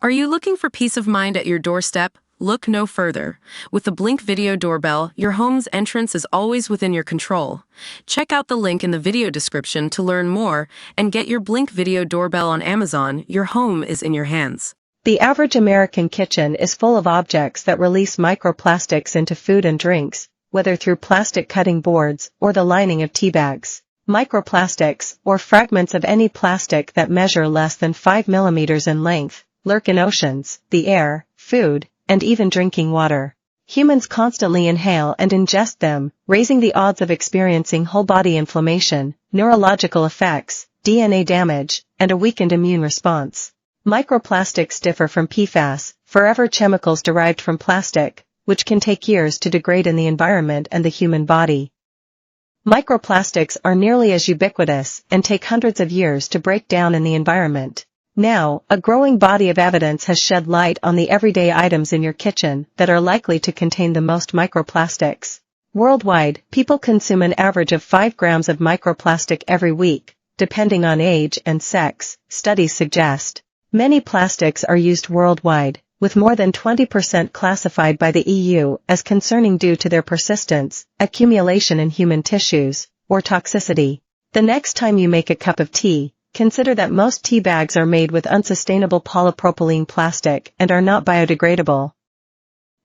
Are you looking for peace of mind at your doorstep? Look no further. With the Blink Video Doorbell, your home's entrance is always within your control. Check out the link in the video description to learn more and get your Blink Video Doorbell on Amazon. Your home is in your hands. The average American kitchen is full of objects that release microplastics into food and drinks, whether through plastic cutting boards or the lining of tea bags. Microplastics, or fragments of any plastic that measure less than 5 millimeters in length, lurk in oceans, the air, food, and even drinking water. Humans constantly inhale and ingest them, raising the odds of experiencing whole-body inflammation, neurological effects, DNA damage, and a weakened immune response. Microplastics differ from PFAS, forever chemicals derived from plastic, which can take years to degrade in the environment and the human body. Microplastics are nearly as ubiquitous and take hundreds of years to break down in the environment. Now, a growing body of evidence has shed light on the everyday items in your kitchen that are likely to contain the most microplastics. Worldwide, people consume an average of 5 grams of microplastic every week, depending on age and sex, studies suggest. Many plastics are used worldwide, with more than 20% classified by the EU as concerning due to their persistence, accumulation in human tissues, or toxicity. The next time you make a cup of tea, consider that most tea bags are made with unsustainable polypropylene plastic and are not biodegradable.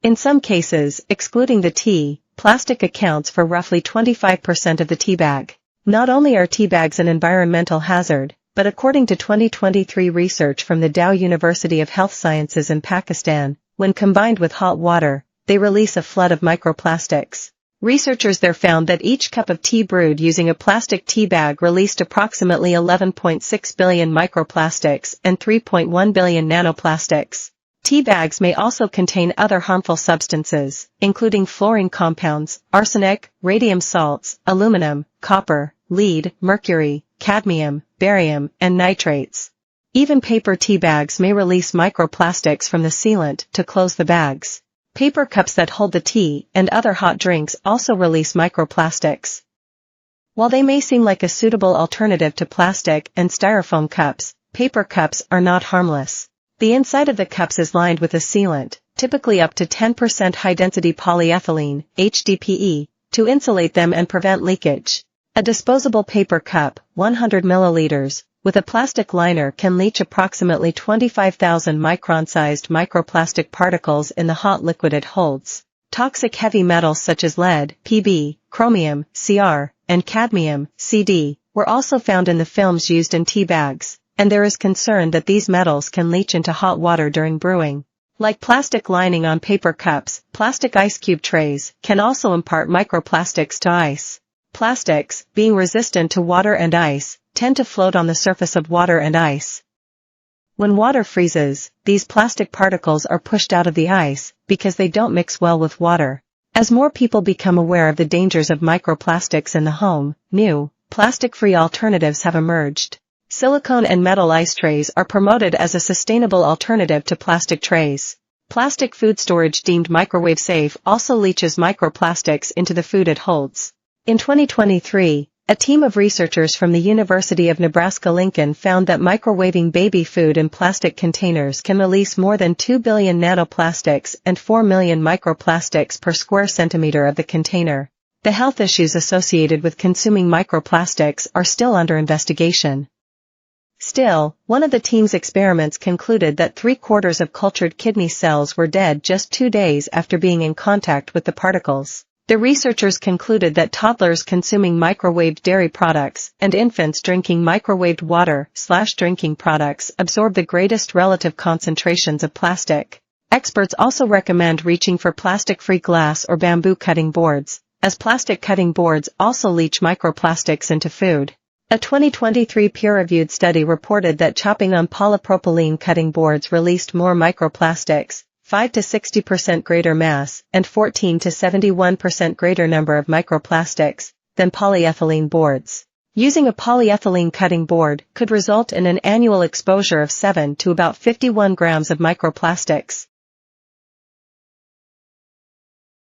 In some cases, excluding the tea, plastic accounts for roughly 25% of the tea bag. Not only are tea bags an environmental hazard, but according to 2023 research from the Dow University of Health Sciences in Pakistan, when combined with hot water, they release a flood of microplastics. Researchers there found that each cup of tea brewed using a plastic tea bag released approximately 11.6 billion microplastics and 3.1 billion nanoplastics. Tea bags may also contain other harmful substances, including fluorine compounds, arsenic, radium salts, aluminum, copper, lead, mercury, cadmium, barium, and nitrates. Even paper tea bags may release microplastics from the sealant to close the bags. Paper cups that hold the tea and other hot drinks also release microplastics. While they may seem like a suitable alternative to plastic and styrofoam cups, paper cups are not harmless. The inside of the cups is lined with a sealant, typically up to 10% high-density polyethylene, HDPE, to insulate them and prevent leakage. A disposable paper cup, 100 milliliters, with a plastic liner can leach approximately 25,000 micron-sized microplastic particles in the hot liquid it holds. Toxic heavy metals such as lead, Pb, chromium, Cr, and cadmium, Cd, were also found in the films used in tea bags, and there is concern that these metals can leach into hot water during brewing. Like plastic lining on paper cups, plastic ice cube trays can also impart microplastics to ice. Plastics, being resistant to water and ice, tend to float on the surface of water and ice. When water freezes, these plastic particles are pushed out of the ice because they don't mix well with water. As more people become aware of the dangers of microplastics in the home, new, plastic-free alternatives have emerged. Silicone and metal ice trays are promoted as a sustainable alternative to plastic trays. Plastic food storage deemed microwave safe also leaches microplastics into the food it holds. In 2023, a team of researchers from the University of Nebraska-Lincoln found that microwaving baby food in plastic containers can release more than 2 billion nanoplastics and 4 million microplastics per square centimeter of the container. The health issues associated with consuming microplastics are still under investigation. Still, one of the team's experiments concluded that 3/4 of cultured kidney cells were dead just 2 days after being in contact with the particles. The researchers concluded that toddlers consuming microwaved dairy products and infants drinking microwaved water/drinking products absorb the greatest relative concentrations of plastic. Experts also recommend reaching for plastic-free glass or bamboo cutting boards, as plastic cutting boards also leach microplastics into food. A 2023 peer-reviewed study reported that chopping on polypropylene cutting boards released more microplastics, 5 to 60% greater mass, and 14 to 71% greater number of microplastics, than polyethylene boards. Using a polyethylene cutting board could result in an annual exposure of 7 to about 51 grams of microplastics.